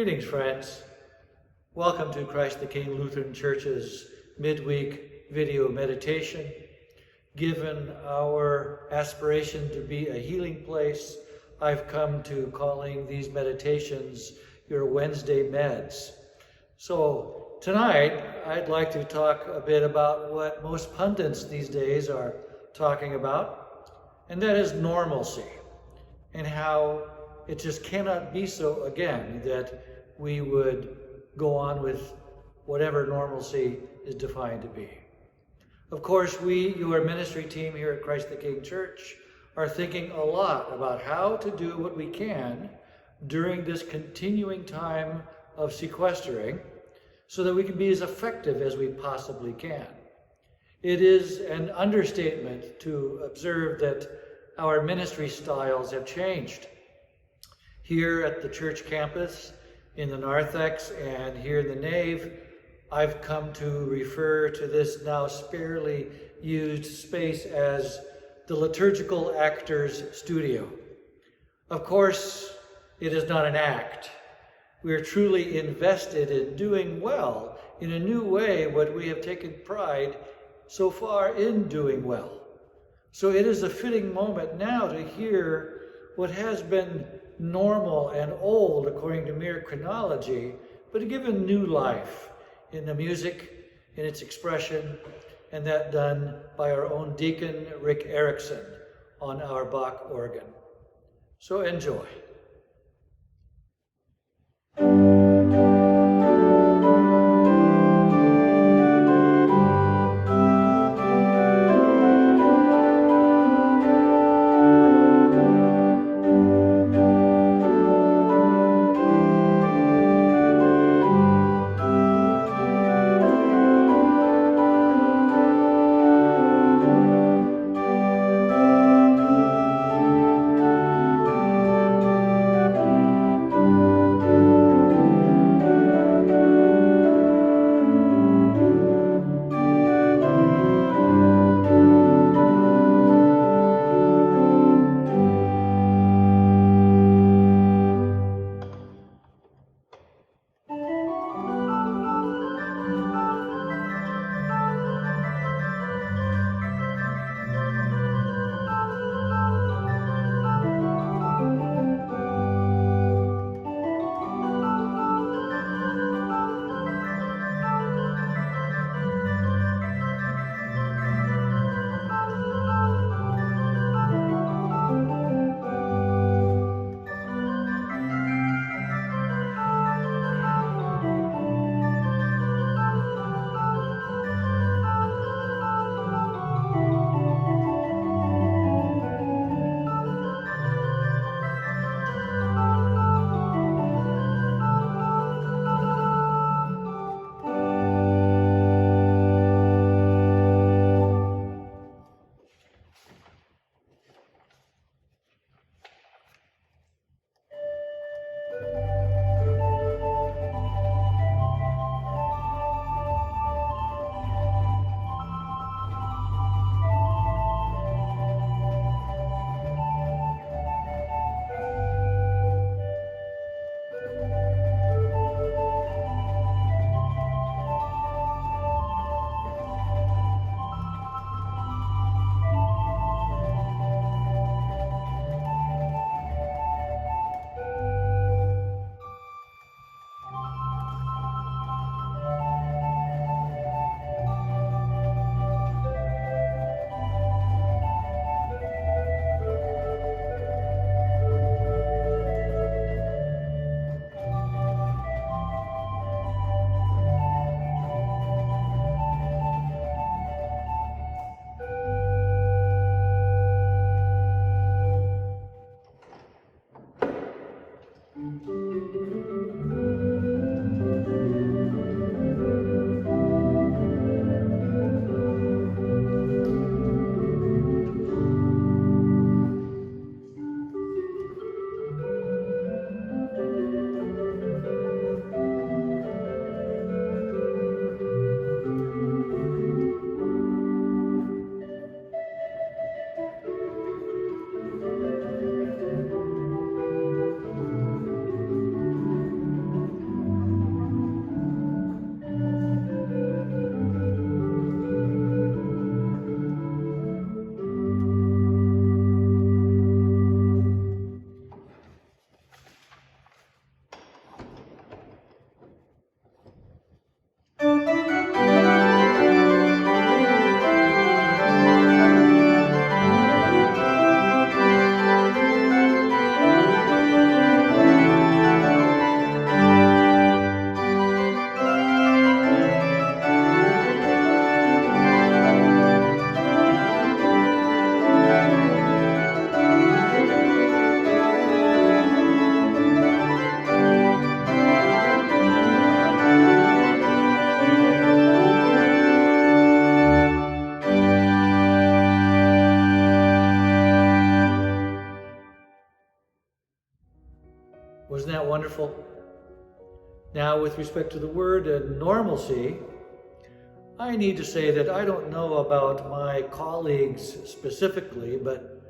Greetings, friends. Welcome to Christ the King Lutheran Church's midweek video meditation. Given our aspiration to be a healing place, I've come to calling these meditations your Wednesday meds. So tonight, I'd like to talk a bit about what most pundits these days are talking about, and that is normalcy, and how it just cannot be so again that we would go on with whatever normalcy is defined to be. Of course, we, your ministry team here at Christ the King Church, are thinking a lot about how to do what we can during this continuing time of sequestering so that we can be as effective as we possibly can. It is an understatement to observe that our ministry styles have changed. Here at the church campus, in the narthex, and here in the nave, I've come to refer to this now sparely used space as the liturgical actor's studio. Of course, it is not an act. We are truly invested in doing well in a new way what we have taken pride so far in doing well. So it is a fitting moment now to hear what has been normal and old according to mere chronology, but given new life in the music, in its expression, and that done by our own Deacon Rick Erickson on our Bach organ. So enjoy. Wasn't that wonderful? Now, with respect to the word and normalcy, I need to say that I don't know about my colleagues specifically, but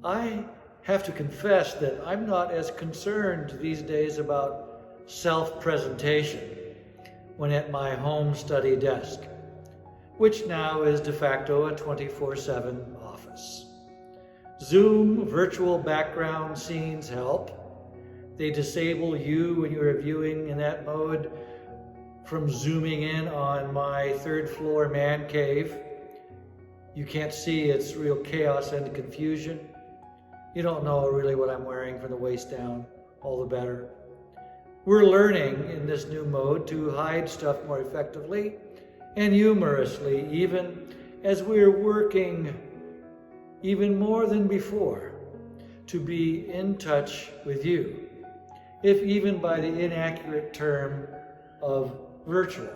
I have to confess that I'm not as concerned these days about self-presentation when at my home study desk, which now is de facto a 24/7 office. Zoom virtual background scenes help. They disable you when you're viewing in that mode from zooming in on my third floor man cave. You can't see, it's real chaos and confusion. You don't know really what I'm wearing from the waist down, all the better. We're learning in this new mode to hide stuff more effectively and humorously, even as we're working even more than before to be in touch with you, if even by the inaccurate term of virtual.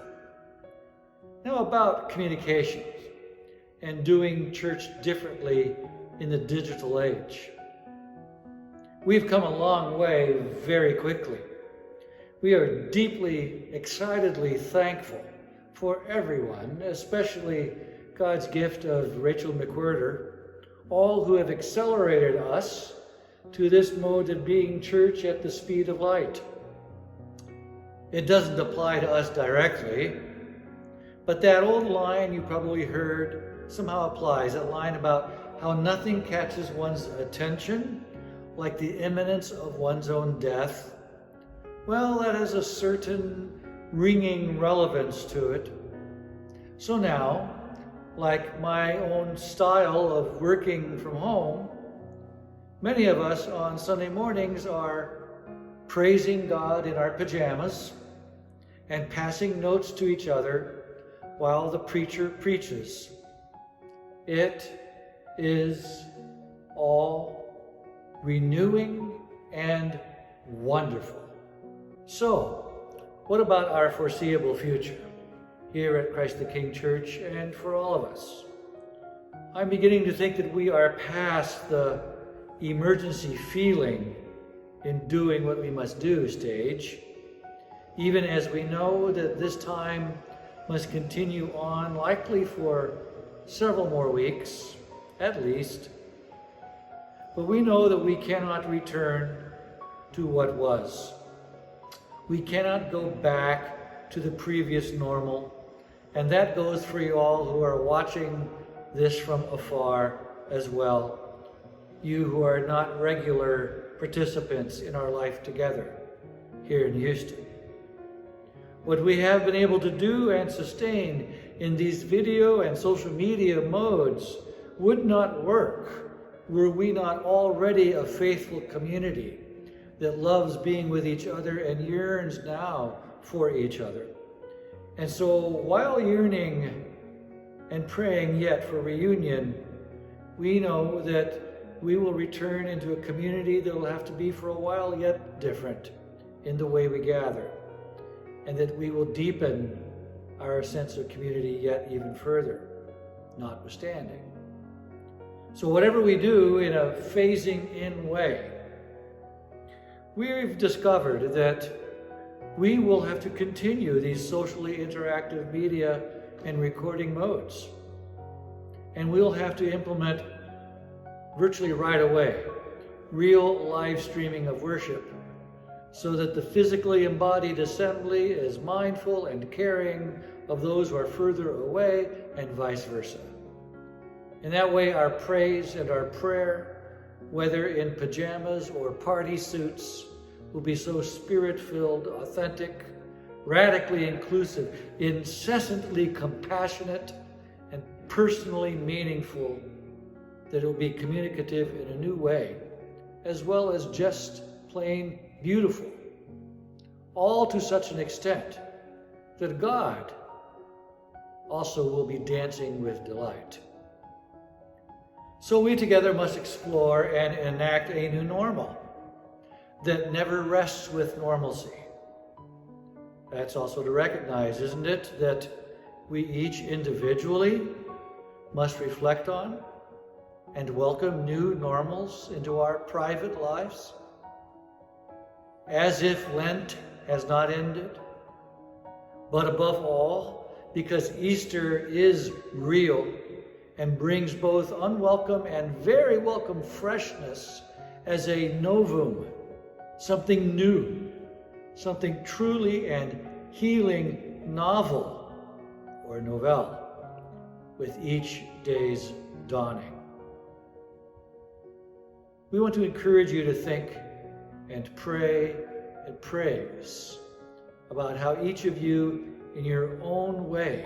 Now about communications and doing church differently in the digital age. We've come a long way very quickly. We are deeply, excitedly thankful for everyone, especially God's gift of Rachel McWhirter, all who have accelerated us to this mode of being church at the speed of light. It doesn't apply to us directly, but that old line you probably heard somehow applies, that line about how nothing catches one's attention like the imminence of one's own death. Well, that has a certain ringing relevance to it. So now, like my own style of working from home, many of us on Sunday mornings are praising God in our pajamas and passing notes to each other while the preacher preaches. It is all renewing and wonderful. So, what about our foreseeable future here at Christ the King Church and for all of us? I'm beginning to think that we are past the emergency feeling in doing what we must do stage, even as we know that this time must continue on likely for several more weeks at least. But we know that we cannot return to what was. We cannot go back to the previous normal, and that goes for you all who are watching this from afar as well. You who are not regular participants in our life together here in Houston. What we have been able to do and sustain in these video and social media modes would not work were we not already a faithful community that loves being with each other and yearns now for each other. And so while yearning and praying yet for reunion, we know that we will return into a community that will have to be for a while yet different. in the way we gather, and that we will deepen our sense of community yet even further, notwithstanding. So whatever we do in a phasing in way, we've discovered that we will have to continue these socially interactive media and recording modes. And we'll have to implement virtually right away real live streaming of worship, so that the physically embodied assembly is mindful and caring of those who are further away, and vice versa. In that way, our praise and our prayer, whether in pajamas or party suits, will be so spirit-filled, authentic, radically inclusive, incessantly compassionate, and personally meaningful, that it will be communicative in a new way, as well as just plain beautiful, all to such an extent that God also will be dancing with delight. So we together must explore and enact a new normal that never rests with normalcy. That's also to recognize, isn't it, that we each individually must reflect on and welcome new normals into our private lives, as if Lent has not ended, but above all, because Easter is real and brings both unwelcome and very welcome freshness as a novum, something new, something truly and healing novel or novelle with each day's dawning. We want to encourage you to think and pray and praise about how each of you in your own way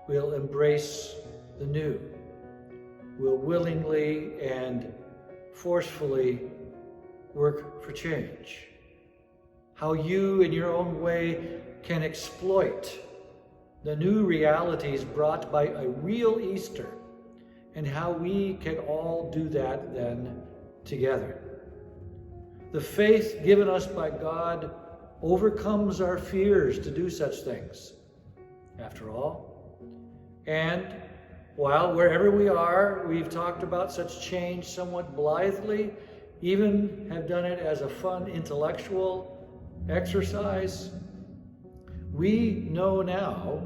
will embrace the new, will willingly and forcefully work for change. How you in your own way can exploit the new realities brought by a real Easter, and how we can all do that then together. The faith given us by God overcomes our fears to do such things, after all. And while wherever we are, we've talked about such change somewhat blithely, even have done it as a fun intellectual exercise, we know now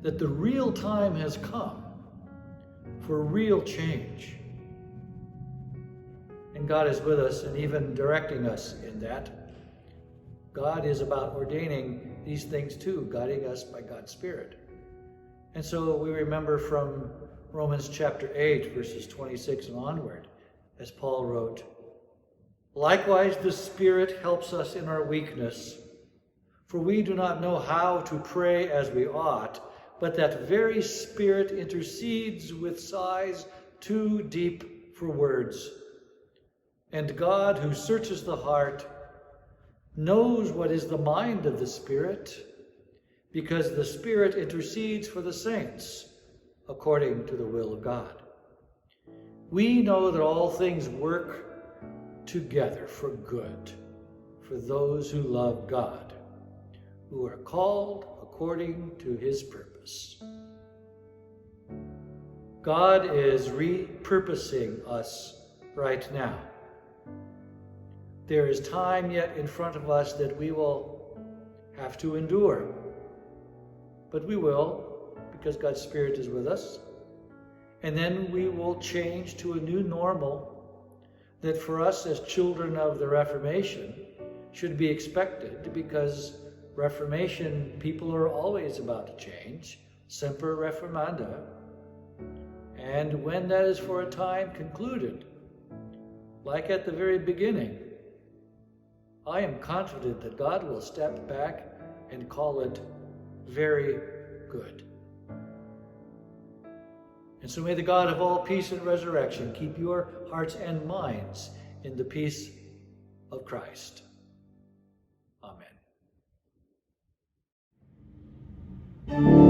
that the real time has come for real change. And God is with us and even directing us in that. God is about ordaining these things too, guiding us by God's Spirit. And so we remember from Romans chapter 8, verses 26 and onward, as Paul wrote, "Likewise the Spirit helps us in our weakness, for we do not know how to pray as we ought, but that very Spirit intercedes with sighs too deep for words. And God, who searches the heart, knows what is the mind of the Spirit, because the Spirit intercedes for the saints according to the will of God. We know that all things work together for good, for those who love God, who are called according to his purpose." God is repurposing us right now. There is time yet in front of us that we will have to endure. But we will, because God's Spirit is with us. And then we will change to a new normal that for us as children of the Reformation should be expected, because Reformation people are always about to change, semper reformanda. And when that is for a time concluded, like at the very beginning, I am confident that God will step back and call it very good. And so may the God of all peace and resurrection keep your hearts and minds in the peace of Christ. Amen.